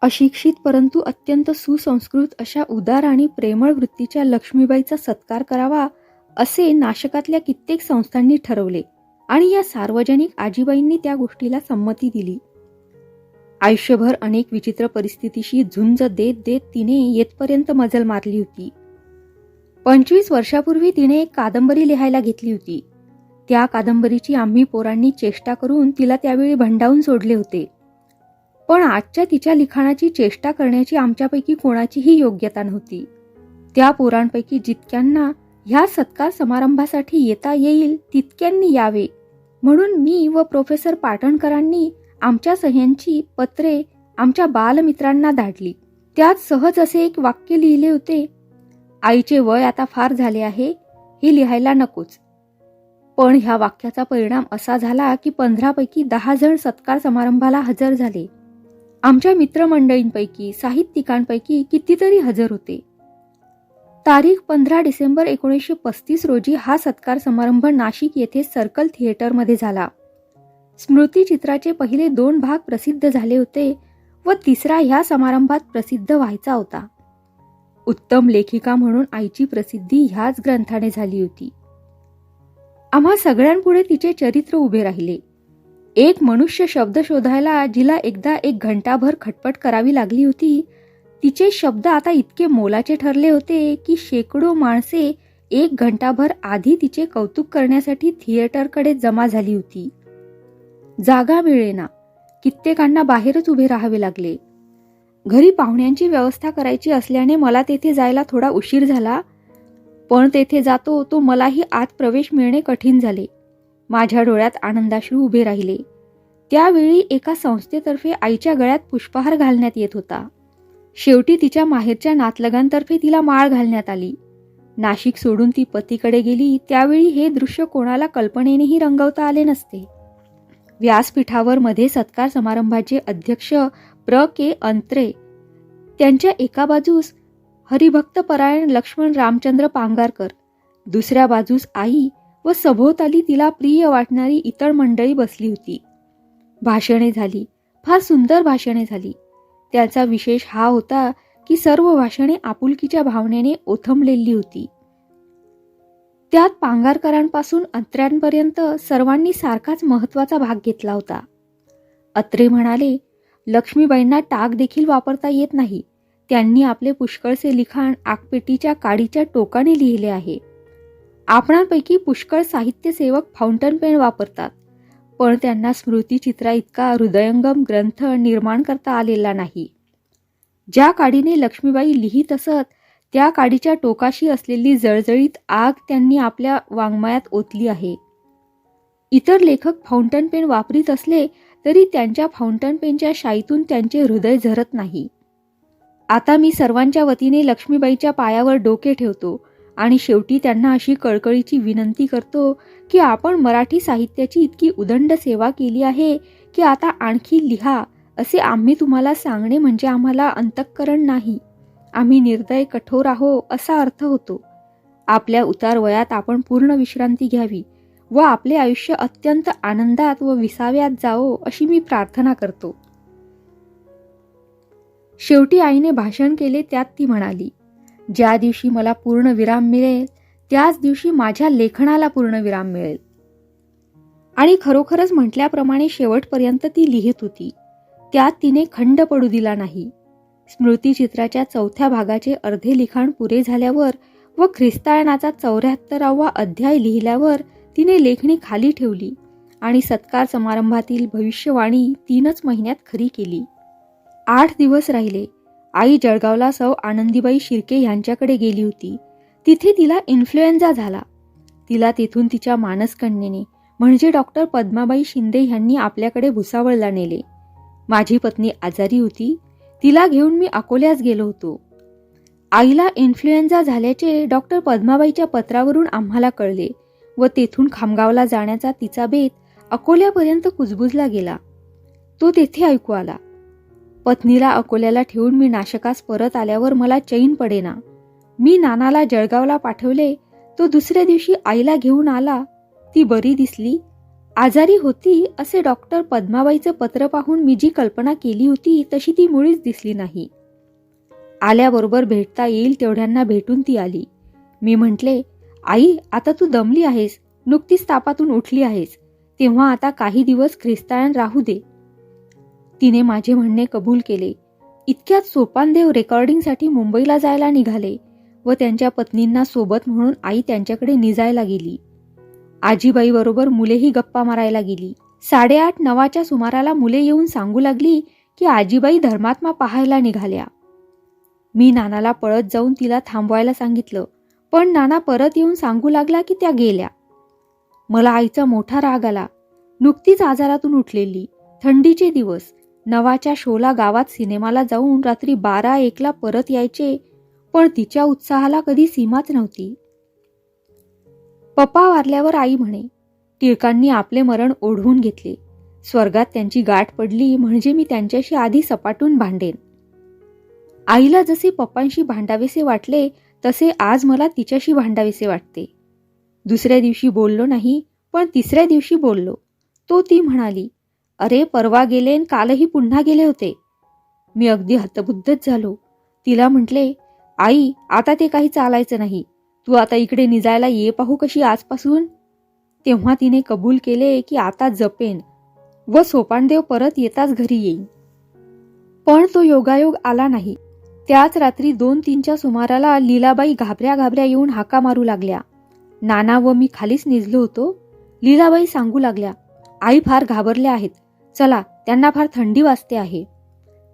अशिक्षित परंतु अत्यंत सुसंस्कृत अशा उदार आणि प्रेमळ वृत्तीच्या लक्ष्मीबाईचा सत्कार करावा असे नाशकातल्या कित्येक संस्थांनी ठरवले आणि या सार्वजनिक आजीबाईंनी त्या गोष्टीला संमती दिली. आयुष्यभर अनेक विचित्र परिस्थितीशी झुंज देत देत तिने येथपर्यंत मजल मारली होती. 25 वर्षापूर्वी तिने एक कादंबरी लिहायला घेतली होती. त्या कादंबरीची आम्ही पोरांनी चेष्टा करून तिला त्यावेळी भंडावून सोडले होते. पण आजच्या तिच्या लिखाणाची चेष्टा करण्याची आमच्यापैकी कोणाचीही योग्यता नव्हती. त्या पोरांपैकी जितक्यांना ह्या सत्कार समारंभासाठी येता येईल तितक्यांनी यावे म्हणून मी व प्रोफेसर पाटणकरांनी आमच्या सह्यांची पत्रे आमच्या बालमित्रांना धाडली. त्यात सहज असे एक वाक्य लिहिले होते, आईचे वय आता फार झाले आहे, हे लिहायला नकोच. पण ह्या वाक्याचा परिणाम असा झाला की 15 पैकी 10 जण सत्कार समारंभाला हजर झाले. आमच्या मित्रमंडळींपैकी साहित्यिकांपैकी कितीतरी हजर होते. तारीख 15 डिसेंबर 1935 रोजी हा सत्कार समारंभ नाशिक येथे सर्कल थिएटरमध्ये झाला. स्मृतिचित्राचे पहिले 2 भाग प्रसिद्ध झाले होते व तिसरा ह्या समारंभात प्रसिद्ध व्हायचा होता. उत्तम लेखिका म्हणून आईची प्रसिद्धी ह्याच ग्रंथाने झाली होती. आम्हा सगळ्यांपुढे तिचे चरित्र उभे राहिले. एक मनुष्य शब्द शोधायला जिला एकदा 1 घंटाभर खटपट करावी लागली होती, तिचे शब्द आता इतके मोलाचे ठरले होते की शेकडो माणसे 1 घंटाभर आधी तिचे कौतुक करण्यासाठी थिएटरकडे जमा झाली होती. जागा मिळेना, कित्येकांना बाहेरच उभे राहावे लागले. घरी पाहुण्यांची व्यवस्था करायची असल्याने मला तेथे जायला थोडा उशीर झाला, पण तेथे जातो तो मलाही आत प्रवेश मिळणे कठीण झाले. माझ्या डोळ्यात आनंदाश्रू उभे राहिले. त्यावेळी एका संस्थेतर्फे आईच्या गळ्यात पुष्पहार घालण्यात येत होता. शेवटी तिच्या माहेरच्या नातलगांतर्फे तिला माळ घालण्यात आली. नाशिक सोडून ती पतीकडे गेली त्यावेळी हे दृश्य कोणाला कल्पनेनेही रंगवता आले नसते. व्यासपीठावर मध्ये सत्कार समारंभाचे अध्यक्ष प्र के अंत्रे, त्यांच्या एका बाजूस हरिभक्तपरायण लक्ष्मण रामचंद्र पांगारकर, दुसऱ्या बाजूस आई व सभोवताली तिला प्रिय वाटणारी इतर मंडळी बसली होती. भाषणे झाली, फार सुंदर भाषणे झाली. त्याचा विशेष हा होता की सर्व भाषणे आपुलकीच्या भावनेने ओथंबलेली होती. त्यात पांगारकरांपासून अत्र्यांपर्यंत सर्वांनी सारखाच महत्वाचा भाग घेतला होता. अत्रे म्हणाले, लक्ष्मीबाईंना टाक देखील वापरता येत नाही. त्यांनी आपले पुष्कळसे लिखाण आगपेटीच्या काडीच्या टोकाने लिहिले आहे. आपणांपैकी पुष्कळ साहित्यसेवक फाउंटन पेन वापरतात, पण त्यांना स्मृतिचित्रा इतका हृदयंगम ग्रंथ निर्माण करता आलेला नाही. ज्या काडीने लक्ष्मीबाई लिहित असत त्या काडीच्या टोकाशी असलेली जळजळीत आग त्यांनी आपल्या वाङ्मयात ओतली आहे. इतर लेखक फाउंटन पेन वापरीत असले तरी त्यांच्या फाउंटन पेनच्या शाईतून त्यांचे हृदय झरत नाही. आता मी सर्वांच्या वतीने लक्ष्मीबाईच्या पायावर डोके ठेवतो आणि शेवटी त्यांना अशी कळकळीची विनंती करतो की आपण मराठी साहित्याची इतकी उदंड सेवा केली आहे की आता आणखी लिहा असे आम्ही तुम्हाला सांगणे म्हणजे आम्हाला अंतःकरण नाही. आम्ही निर्दय कठोर आहो असा अर्थ होतो. आपल्या उतार वयात आपण पूर्ण विश्रांती घ्यावी व आपले आयुष्य अत्यंत आनंदात व विसाव्यात जावो अशी मी प्रार्थना करतो. शेवटी आईने भाषण केले. त्यात ती म्हणाली, ज्या दिवशी मला पूर्ण विराम मिळेल त्याच दिवशी माझ्या लेखनाला पूर्ण विराम मिळेल. आणि खरोखरच म्हटल्याप्रमाणे शेवटपर्यंत ती लिहित होती. त्यात तिने खंड पडू दिला नाही. स्मृतिचित्राच्या 4थ्या भागाचे अर्धे लिखाण पुरे झाल्यावर व ख्रिस्तायनाचा 74वा अध्याय लिहिल्यावर तिने लेखणी खाली ठेवली आणि सत्कार समारंभातील भविष्यवाणी 3च महिन्यात खरी केली. 8 दिवस राहिले. आई जळगावला सौ आनंदीबाई शिर्के यांच्याकडे गेली होती. तिथे तिला इन्फ्लुएन्झा झाला. तिला तेथून तिच्या मानसकन्येने म्हणजे डॉक्टर पद्माबाई शिंदे यांनी आपल्याकडे भुसावळला नेले. माझी पत्नी आजारी होती. तिला घेऊन मी अकोल्यास गेलो होतो. आईला इन्फ्लुएन्झा झाल्याचे डॉक्टर पद्माबाईच्या पत्रावरून आम्हाला कळले व तेथून खामगावला जाण्याचा तिचा बेत अकोल्यापर्यंत कुजबुजला गेला. तो तेथे ऐकू आला. पत्नीला अकोल्याला ठेवून मी नाशकास परत आल्यावर मला चैन पडेना. मी नानाला जळगावला पाठवले. तो दुसऱ्या दिवशी आईला घेऊन आला. ती बरी दिसली. आजारी होती असे डॉक्टर पद्माबाईचं पत्र पाहून मी जी कल्पना केली होती तशी ती मुळीच दिसली नाही. आल्याबरोबर भेटता येईल तेवढ्यांना भेटून ती आली. मी म्हटले, आई आता तू दमली आहेस, नुकतीच तापातून उठली आहेस, तेव्हा आता काही दिवस ख्रिस्तायन राहू दे. तिने माझे म्हणणे कबूल केले. इतक्यात सोपानदेव रेकॉर्डिंगसाठी मुंबईला जायला निघाले व त्यांच्या पत्नींना सोबत म्हणून आई त्यांच्याकडे निजायला गेली. आजीबाई बरोबर मुलेही गप्पा मारायला गेली. 8:30-9च्या सुमाराला मुले येऊन सांगू लागली की आजीबाई धर्मात्मा पाहायला निघाल्या. मी नानाला पळत जाऊन तिला थांबवायला सांगितलं, पण नाना परत येऊन सांगू लागला की त्या गेल्या. मला आईचा मोठा राग आला. नुकतीच आजारातून उठलेली, थंडीचे दिवस, 9च्या शोला गावात सिनेमाला जाऊन रात्री 12-1ला परत यायचे, पण तिच्या उत्साहाला कधी सीमाच नव्हती. पप्पा वारल्यावर आई म्हणे, टिळकांनी आपले मरण ओढवून घेतले. स्वर्गात त्यांची गाठ पडली म्हणजे मी त्यांच्याशी आधी सपाटून भांडेन. आईला जसे पप्पांशी भांडावेसे वाटले तसे आज मला तिच्याशी भांडावेसे वाटते. दुसऱ्या दिवशी बोललो नाही, पण तिसऱ्या दिवशी बोललो. तो ती म्हणाली, अरे परवा गेले न कालही पुन्हा गेले होते. मी अगदी हतबुद्धच झालो. तिला म्हटले, आई आता ते काही चालायचं नाही, तू आता इकडे निजायला ये पाहू कशी आजपासून. तेव्हा तिने कबूल केले की आता जपेन व सोपानदेव परत येताच घरी येईन. पण तो योगायोग आला नाही. त्याच रात्री 2-3च्या सुमाराला लीलाबाई घाबऱ्या येऊन हाका मारू लागल्या. नाना व मी खालीच निजलो होतो. लीलाबाई सांगू लागल्या, आई फार घाबरल्या आहेत, चला त्यांना फार थंडी वाजते आहे.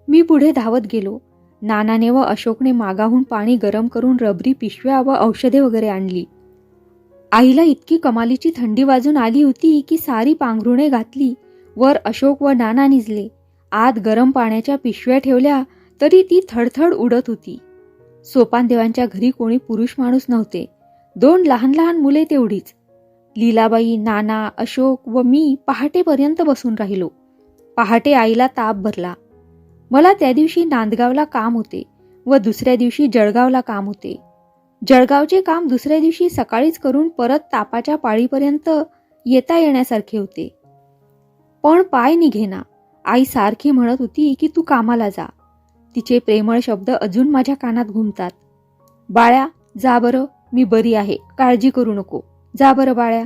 मी पुढे धावत गेलो. नानाने व अशोकने मागाहून पाणी गरम करून रबरी पिशव्या व औषधे वगैरे आणली. आईला इतकी कमालीची थंडी वाजून आली होती की सारी पांघरुणे घातली. वर अशोक व नाना निजले. आत गरम पाण्याच्या पिशव्या ठेवल्या तरी ती थडथड उडत होती. सोपानदेवांच्या घरी कोणी पुरुष माणूस नव्हते. 2 लहान मुले तेवढीच. लीलाबाई, नाना, अशोक व मी पहाटेपर्यंत बसून राहिलो. पहाटे आईला ताप भरला. मला त्या दिवशी नांदगावला काम होते व दुसऱ्या दिवशी जळगावला काम होते. जळगावचे काम दुसऱ्या दिवशी सकाळीच करून परत तापाच्या पाळीपर्यंत येता येण्यासारखे होते. पण पाय निघेना. आई सारखी म्हणत होती की तू कामाला जा. तिचे प्रेमळ शब्द अजून माझ्या कानात घुमतात. बाळ्या जा बरं, मी बरी आहे, काळजी करू नको, जा बरं बाळ्या.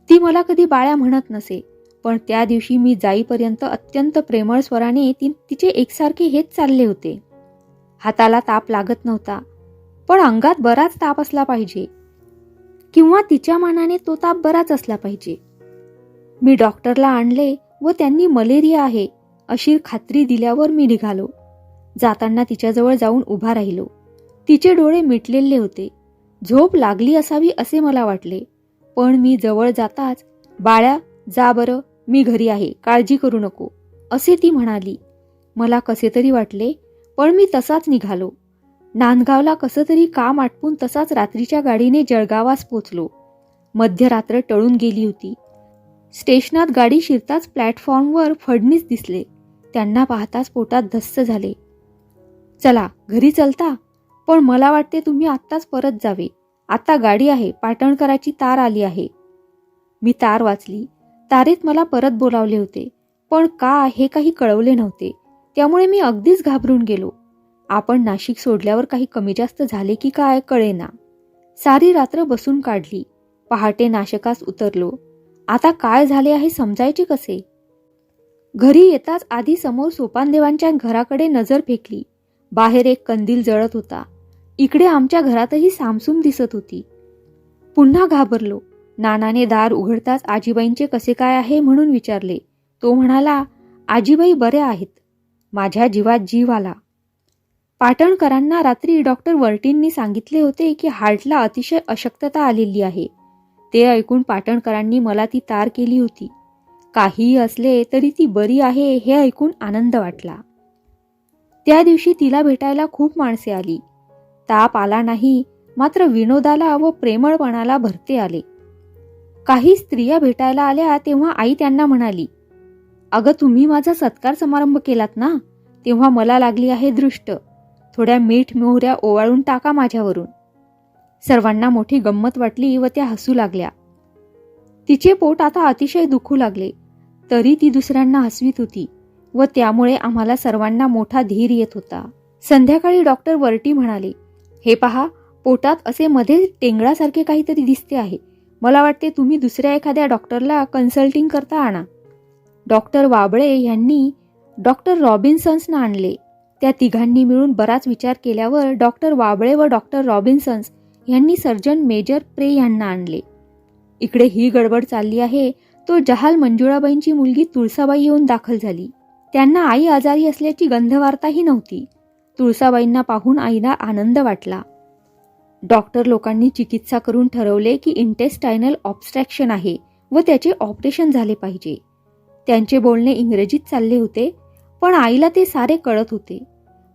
ती मला कधी बाळ्या म्हणत नसे, पण त्या दिवशी मी जाईपर्यंत अत्यंत प्रेमळ स्वराने तिचे एकसारखे हेच चालले होते. हाताला ताप लागत नव्हता, पण अंगात बराच ताप असला पाहिजे, किंवा तिच्या मानाने तो ताप बराच असला पाहिजे. मी डॉक्टरला आणले व त्यांनी मलेरिया आहे अशी खात्री दिल्यावर मी निघालो. जाताना तिच्याजवळ जाऊन उभा राहिलो. तिचे डोळे मिटलेले होते. झोप लागली असावी असे मला वाटले. पण मी जवळ जाताच, बाळ्या जा बरं, मी घरी आहे, काळजी करू नको, असे ती म्हणाली. मला कसे तरी वाटले, पण मी तसाच निघालो. नांदगावला कसं तरी काम आटपून तसाच रात्रीच्या गाडीने जळगावास पोचलो. मध्यरात्र टळून गेली होती. स्टेशनात गाडी शिरताच प्लॅटफॉर्मवर फडणीस दिसले. त्यांना पाहताच पोटात धस्स झाले. चला घरी चलता, पण मला वाटते तुम्ही आत्ताच परत जावे. आता गाडी आहे, पाटणकराची तार आली आहे. मी तार वाचली. तारेत मला परत बोलावले होते, पण का हे काही कळवले नव्हते. त्यामुळे मी अगदीच घाबरून गेलो. आपण नाशिक सोडल्यावर काही कमी जास्त झाले की काय कळेना. सारी रात्र बसून काढली. पहाटे नाशकास उतरलो. आता काय झाले आहे समजायचे कसे. घरी येताच आधी समोर सोपानदेवांच्या घराकडे नजर फेकली. बाहेर एक कंदील जळत होता. इकडे आमच्या घरातही सामसूम दिसत होती. पुन्हा घाबरलो. नानाने दार उघडताच आजीबाईंचे कसे काय आहे म्हणून विचारले. तो म्हणाला, आजीबाई बऱ्या आहेत. माझ्या जीवात जीव आला. पाटणकरांना रात्री डॉक्टर वर्टींनी सांगितले होते की हार्टला अतिशय अशक्तता आलेली आहे. ते ऐकून पाटणकरांनी मला ती तार केली होती. काहीही असले तरी ती बरी आहे हे ऐकून आनंद वाटला. त्या दिवशी तिला भेटायला खूप माणसे आली. ताप आला नाही, मात्र विनोदाला व प्रेमळपणाला भरते आले. काही स्त्रिया भेटायला आल्या तेव्हा आई त्यांना म्हणाली, अगं तुम्ही माझा सत्कार समारंभ केलात ना, तेव्हा मला लागली आहे दृष्ट. थोड्या मीठ मोहऱ्या ओवाळून टाका माझ्यावरून. सर्वांना मोठी गंमत वाटली व त्या हसू लागल्या. तिचे पोट आता अतिशय दुखू लागले, तरी ती दुसऱ्यांना हसवीत होती व त्यामुळे आम्हाला सर्वांना मोठा धीर येत होता. संध्याकाळी डॉक्टर वर्टी म्हणाले, हे पहा, पोटात असे मध्ये टेंगळासारखे काहीतरी दिसते आहे. मला वाटते तुम्ही दुसऱ्या एखाद्या डॉक्टरला कन्सल्टिंग करता आणा. डॉक्टर वाबळे यांनी डॉक्टर रॉबिन्सन्सना आणले. त्या तिघांनी मिळून बराच विचार केल्यावर डॉक्टर वाबळे व डॉक्टर रॉबिन्सन्स यांनी सर्जन मेजर प्रे यांना आणले. इकडे ही गडबड चालली आहे तो जहाल मंजुळाबाईंची मुलगी तुळसाबाई येऊन दाखल झाली. त्यांना आई आजारी असल्याची गंधवार्ताही नव्हती. तुळसाबाईंना पाहून आईला आनंद वाटला. डॉक्टर लोकांनी चिकित्सा करून ठरवले की इंटेस्टायनल ऑब्स्ट्रॅक्शन आहे व त्याचे ऑपरेशन झाले पाहिजे. त्यांचे बोलणे इंग्रजीत चालले होते, पण आईला ते सारे कळत होते.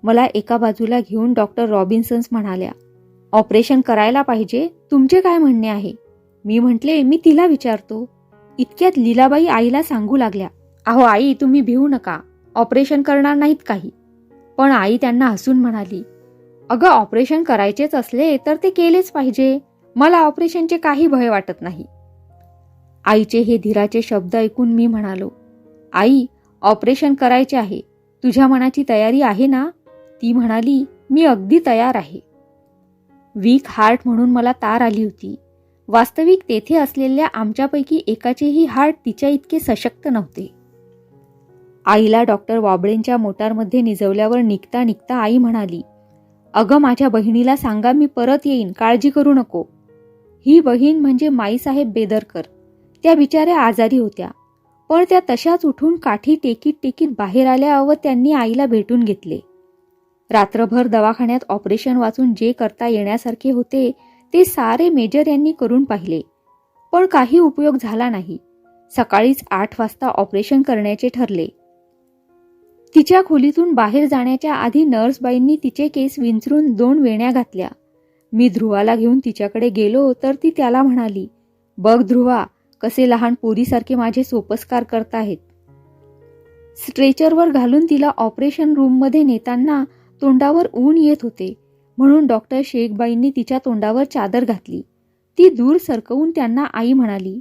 मला एका बाजूला घेऊन डॉक्टर रॉबिन्सन्स म्हणाल्या, ऑपरेशन करायला पाहिजे, तुमचे काय म्हणणे आहे? मी म्हटले, मी तिला विचारतो. इतक्यात लीलाबाई आईला सांगू लागल्या, अहो आई, तुम्ही भिवू नका, ऑपरेशन करणार नाहीत काही. पण आई त्यांना हसून म्हणाली, अगं, ऑपरेशन करायचेच असले तर ते केलेच पाहिजे. मला ऑपरेशनचे काही भय वाटत नाही. आईचे हे धीराचे शब्द ऐकून मी म्हणालो, आई, ऑपरेशन करायचे आहे, तुझ्या मनाची तयारी आहे ना? ती म्हणाली, मी अगदी तयार आहे. वीक हार्ट म्हणून मला तार आली होती. वास्तविक तेथे असलेल्या आमच्यापैकी एकाचेही हार्ट तिच्या इतके सशक्त नव्हते. आईला डॉक्टर वाबळेंच्या मोटारमध्ये निजवल्यावर निघता निघता आई म्हणाली, अगं, माझ्या बहिणीला सांगा मी परत येईन, काळजी करू नको. ही बहीण म्हणजे माईसाहेब बेदरकर. त्या बिचाऱ्या आजारी होत्या, पण त्या तशाच उठून काठी टेकीत टेकीत बाहेर आल्या व त्यांनी आईला भेटून घेतले. रात्रभर दवाखान्यात ऑपरेशन वाचून जे करता येण्यासारखे होते ते सारे मेजर यांनी करून पाहिले, पण काही उपयोग झाला नाही. सकाळीच 8 वाजता ऑपरेशन करण्याचे ठरले. तिच्या खोलीतून बाहेर जाण्याच्या आधी नर्सबाईंनी तिचे केस विंचरून 2 वेण्या घातल्या. मी ध्रुवाला घेऊन तिच्याकडे गेलो तर ती त्याला म्हणाली, बघ ध्रुवा, कसे लहान पोरीसारखे माझे सोपस्कार करताहेत. स्ट्रेचरवर घालून तिला ऑपरेशन रूममध्ये नेताना तोंडावर ऊन येत होते, म्हणून डॉक्टर शेखबाईंनी तिच्या तोंडावर चादर घातली. ती दूर सरकवून त्यांना आई म्हणाली,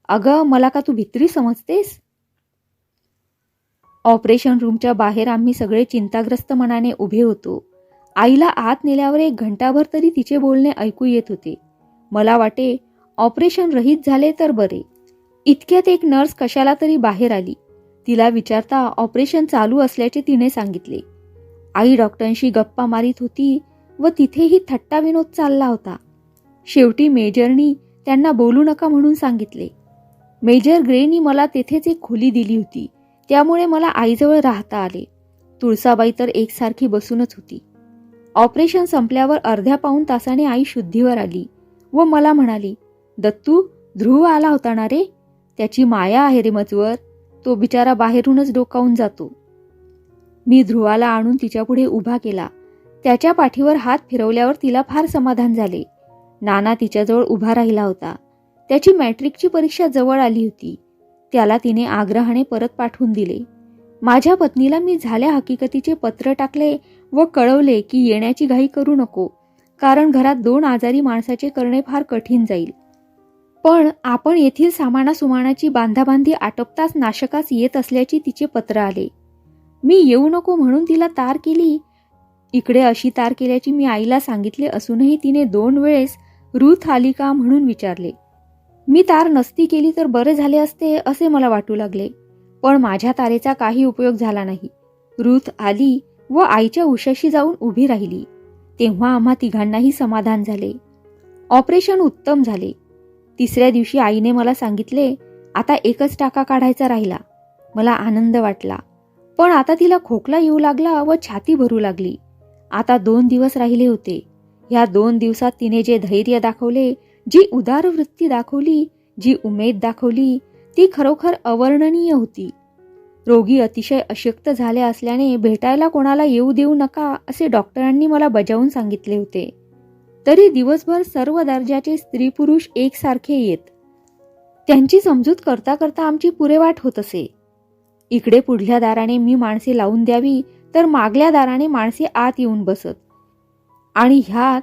अगं, मला का तू भित्री समजतेस? ऑपरेशन रूमच्या बाहेर आम्ही सगळे चिंताग्रस्त मनाने उभे होतो. आईला आत नेल्यावर 1 घंटाभर तरी तिचे बोलणे ऐकू येत होते. मला वाटे ऑपरेशन रहित झाले तर बरे. इतक्यात एक नर्स कशाला तरी बाहेर आली. तिला विचारता ऑपरेशन चालू असल्याचे तिने सांगितले. आई डॉक्टरांशी गप्पा मारित होती व तिथेही थट्टा विनोद चालला होता. शेवटी मेजरनी त्यांना बोलू नका म्हणून सांगितले. मेजर ग्रेनी मला तेथेच एक खोली दिली होती, त्यामुळे मला आईजवळ राहता आले. तुळसाबाई तर एकसारखी बसूनच होती. ऑपरेशन संपल्यावर अर्ध्या पाऊण तासाने आई शुद्धीवर आली व मला म्हणाली, दत्तू, ध्रुव आला होता ना रे? त्याची माया आहे रे मजवर, तो बिचारा बाहेरूनच डोकावून जातो. मी ध्रुवाला आणून तिच्यापुढे उभा केला. त्याच्या पाठीवर हात फिरवल्यावर तिला फार समाधान झाले. नाना तिच्याजवळ उभा राहिला होता. त्याची मॅट्रिकची परीक्षा जवळ आली होती. त्याला तिने आग्रहाने परत पाठवून दिले. माझ्या पत्नीला मी झाल्या हकीकतीचे पत्र टाकले व कळवले की येण्याची घाई करू नको, कारण घरात 2 आजारी माणसाचे करणे फार कठीण जाईल. पण आपण येथील सामानासुमानाची बांधाबांधी आटपताच नाशकास येत असल्याची तिचे पत्र आले. मी येऊ नको म्हणून तिला तार केली. इकडे अशी तार केल्याची मी आईला सांगितले असूनही तिने 2 वेळेस रूथ आली का म्हणून विचारले. मी तार नसती केली तर बरे झाले असते असे मला वाटू लागले, पण माझ्या तारेचा काही उपयोग झाला नाही. रूथ आली व आईच्या उशाशी जाऊन उभी राहिली. तेव्हा आम्हा तिघांनाही समाधान झाले. ऑपरेशन उत्तम झाले. 3ऱ्या दिवशी आईने मला सांगितले, आता 1च टाका काढायचा राहिला. मला आनंद वाटला, पण आता तिला खोकला येऊ लागला व छाती भरू लागली. आता 2 दिवस राहिले होते. या 2 दिवसात तिने जे धैर्य दाखवले, जी उदार वृत्ती दाखवली, जी उमेद दाखवली, ती खरोखर अवर्णनीय होती. रोगी अतिशय अशक्त झाले असल्याने भेटायला कोणाला येऊ देऊ नका असे डॉक्टरांनी मला बजावून सांगितले होते. तरी दिवसभर सर्व दर्जाचे स्त्री पुरुष एकसारखे येत. त्यांची समजूत करता करता आमची पुरेवाट होत असे. इकडे पुढल्या दाराने मी माणसे लावून द्यावी तर मागल्या दाराने माणसे आत येऊन बसत. आणि ह्यात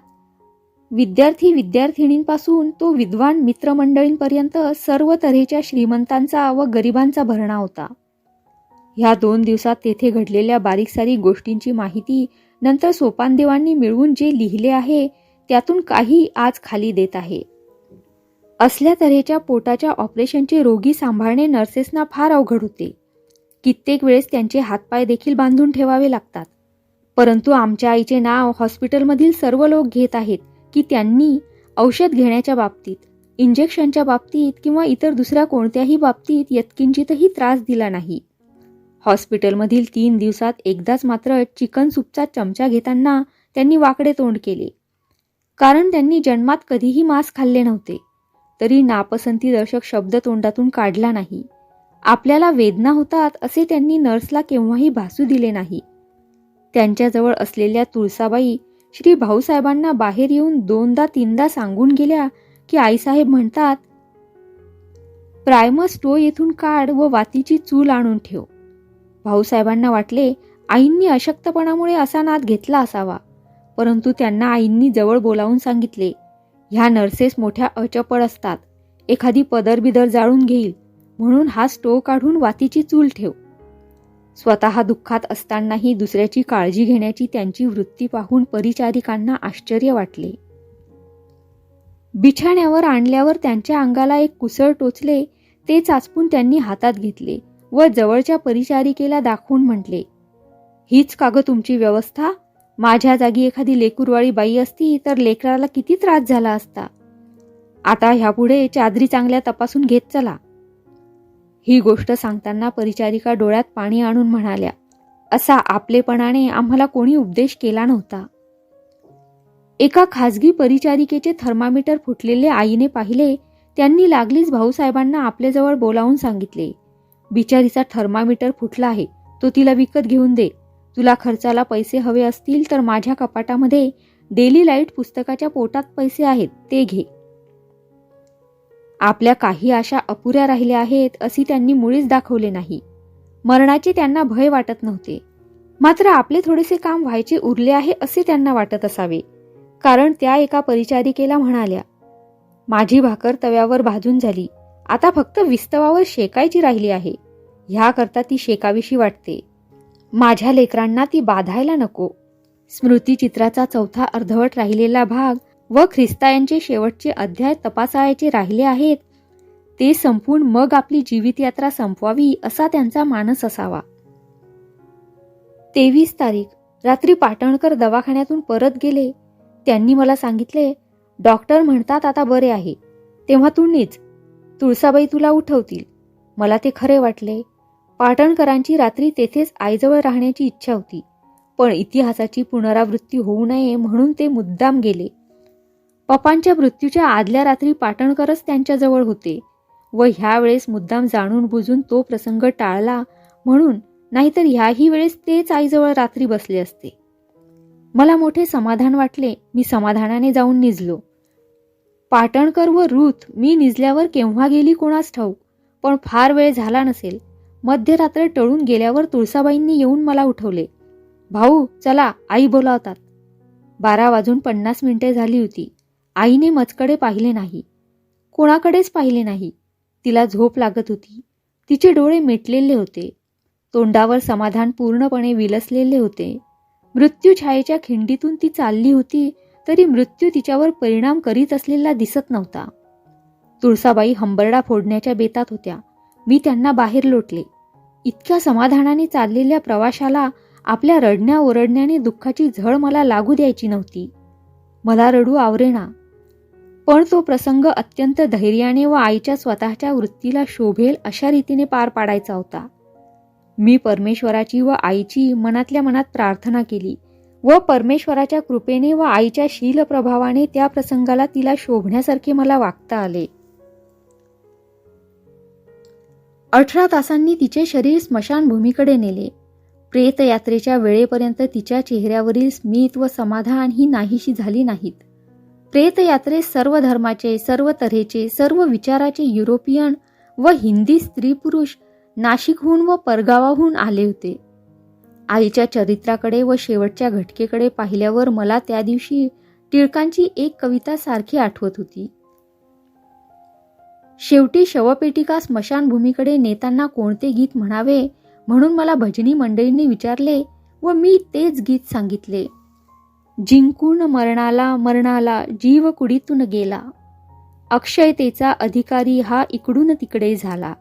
विद्यार्थी विद्यार्थिनींपासून तो विद्वान मित्रमंडळींपर्यंत सर्व तऱ्हेच्या श्रीमंतांचा व गरिबांचा भरणा होता. ह्या 2 दिवसात तेथे घडलेल्या बारीकसारीक गोष्टींची माहिती नंतर सोपानदेवांनी मिळवून जे लिहिले आहे त्यातून काही आज खाली देत आहे. असल्या तऱ्हेच्या पोटाच्या ऑपरेशनचे रोगी सांभाळणे नर्सेसना फार अवघड होते. कित्येक वेळेस त्यांचे हातपाय देखील बांधून ठेवावे लागतात. परंतु आमच्या आईचे नाव हॉस्पिटलमधील सर्व लोक घेत आहेत की त्यांनी औषध घेण्याच्या बाबतीत, इंजेक्शनच्या बाबतीत किंवा इतर दुसऱ्या कोणत्याही बाबतीत यत्किंचितही त्रास दिला नाही. हॉस्पिटलमधील 3 दिवसात एकदाच मात्र चिकन सूपचा चमचा घेताना त्यांनी वाकडे तोंड केले. कारण त्यांनी जन्मात कधीही मांस खाल्ले नव्हते. तरी नापसंतीदर्शक शब्द तोंडातून काढला नाही. आपल्याला वेदना होतात असे त्यांनी नर्सला केव्हाही भासू दिले नाही. त्यांच्याजवळ असलेल्या तुळसाबाई श्री भाऊसाहेबांना बाहेर येऊन 2दा-3दा सांगून गेल्या की आईसाहेब म्हणतात, प्रायमस स्टो येथून काढ व वातीची चूल आणून ठेव. भाऊसाहेबांना वाटले आईंनी अशक्तपणामुळे असा नाद घेतला असावा. परंतु त्यांना आईंनी जवळ बोलावून सांगितले, ह्या नर्सेस मोठ्या अचपळ असतात. एखादी पदर-बिदर जाळून घेईल, म्हणून हा स्टो काढून वातीची चूल ठेव. स्वतः दुःखात असतानाही दुसऱ्याची काळजी घेण्याची त्यांची वृत्ती पाहून परिचारिकांना आश्चर्य वाटले. बिछाण्यावर आणल्यावर त्यांच्या अंगाला एक कुसळ टोचले. ते चाचपून त्यांनी हातात घेतले व जवळच्या परिचारिकेला दाखवून म्हटले, हीच का ग तुमची व्यवस्था? माझ्या जागी एखादी लेकूरवाळी बाई असती तर लेकराला किती त्रास झाला असता. आता ह्यापुढे चादरी चांगल्या तपासून घेत चला. ही गोष्ट सांगताना परिचारिका डोळ्यात पाणी आणून म्हणाल्या, असा आपलेपणाने आम्हाला कोणी उपदेश केला नव्हता. एका खाजगी परिचारिकेचे थर्मामीटर फुटलेले आईने पाहिले. त्यांनी लागलीच भाऊसाहेबांना आपल्याजवळ बोलावून सांगितले, बिचारीचा थर्मामीटर फुटला आहे, तो तिला विकत घेऊन दे. तुला खर्चाला पैसे हवे असतील तर माझ्या कपाटामध्ये डेली लाईट पुस्तकाच्या पोटात पैसे आहेत, ते घे. आपल्या काही आशा अपुऱ्या राहिल्या आहेत अशी त्यांनी मुळीच दाखवले नाही. मरणाचे त्यांना भय वाटत नव्हते. मात्र आपले थोडेसे काम व्हायचे उरले आहे असे त्यांना वाटत असावे. कारण त्या एका परिचारिकेला म्हणाल्या, माझी भाकर तव्यावर भाजून झाली, आता फक्त विस्तवावर शेकायची राहिली आहे. ह्याकरता ती शेकावीशी वाटते. माझ्या लेकरांना ती बाधायला नको. स्मृतिचित्राचा 4था अर्धवट राहिलेला भाग व ख्रिस्तायांचे शेवटचे अध्याय तपासायचे राहिले आहेत. ते संपून मग आपली जीवितयात्रा संपवावी असा त्यांचा मानस असावा. 23 तारीख रात्री पाटणकर दवाखान्यातून परत गेले. त्यांनी मला सांगितले, डॉक्टर म्हणतात आता बरे आहे, तेव्हा तू निज, तुळसाबाई तुला उठवतील. मला ते खरे वाटले. पाटणकरांची रात्री तेथेच आईजवळ राहण्याची इच्छा होती. पण इतिहासाची पुनरावृत्ती होऊ नये म्हणून ते मुद्दाम गेले. पप्पांच्या मृत्यूच्या आदल्या रात्री पाटणकरच त्यांच्याजवळ होते व ह्या वेळेस मुद्दाम जाणून बुजून तो प्रसंग टाळला म्हणून, नाहीतर ह्याही वेळेस तेच आईजवळ रात्री बसले असते. मला मोठे समाधान वाटले. मी समाधानाने जाऊन निजलो. पाटणकर व रूथ मी निजल्यावर केव्हा गेली कोणास ठाऊक, पण फार वेळ झाला नसेल. मध्यरात्र टळून गेल्यावर तुळसाबाईंनी येऊन मला उठवले. भाऊ चला, आई बोलावतात. 12:50 झाली होती. आईने मजकडे पाहिले नाही, कोणाकडेच पाहिले नाही. तिला झोप लागत होती. तिचे डोळे मिटलेले होते. तोंडावर समाधान पूर्णपणे विलसलेले होते. मृत्यू छायेच्या खिंडीतून ती चालली होती, तरी मृत्यू तिच्यावर परिणाम करीत असलेला दिसत नव्हता. तुळसाबाई हंबरडा फोडण्याच्या बेतात होत्या. मी त्यांना बाहेर लोटले. इतक्या समाधानाने चाललेल्या प्रवाशाला आपल्या रडण्या ओरडण्याने दुःखाची झळ मला लागू द्यायची नव्हती. मला रडू आवरेना. पण तो प्रसंग अत्यंत धैर्याने व आईच्या स्वतःच्या वृत्तीला शोभेल अशा रीतीने पार पाडायचा होता. मी परमेश्वराची व आईची मनातल्या मनात प्रार्थना केली व परमेश्वराच्या कृपेने व आईच्या शील प्रभावाने त्या प्रसंगाला तिला शोभण्यासारखे मला वागता आले. 18 तासांनी तिचे शरीर स्मशानभूमीकडे नेले. प्रेतयात्रेच्या वेळेपर्यंत तिच्या चेहऱ्यावरील स्मित व समाधान ही नाहीशी झाली नाहीत. प्रेतयात्रेस सर्व धर्माचे, सर्व तऱ्हेचे, सर्व विचाराचे युरोपियन व हिंदी स्त्री पुरुष नाशिकहून व परगावाहून आले होते. आईच्या चरित्राकडे व शेवटच्या घटकेकडे पाहिल्यावर मला त्या दिवशी टिळकांची एक कविता सारखी आठवत होती. शेवटी शवपेटिका स्मशानभूमीकडे नेताना कोणते गीत म्हणावे म्हणून मला भजनी मंडळींनी विचारले व मी तेच गीत सांगितले. जिंकून मरणाला जीव कुडीतून गेला, अक्षयतेचा अधिकारी हा इकडून तिकडे झाला.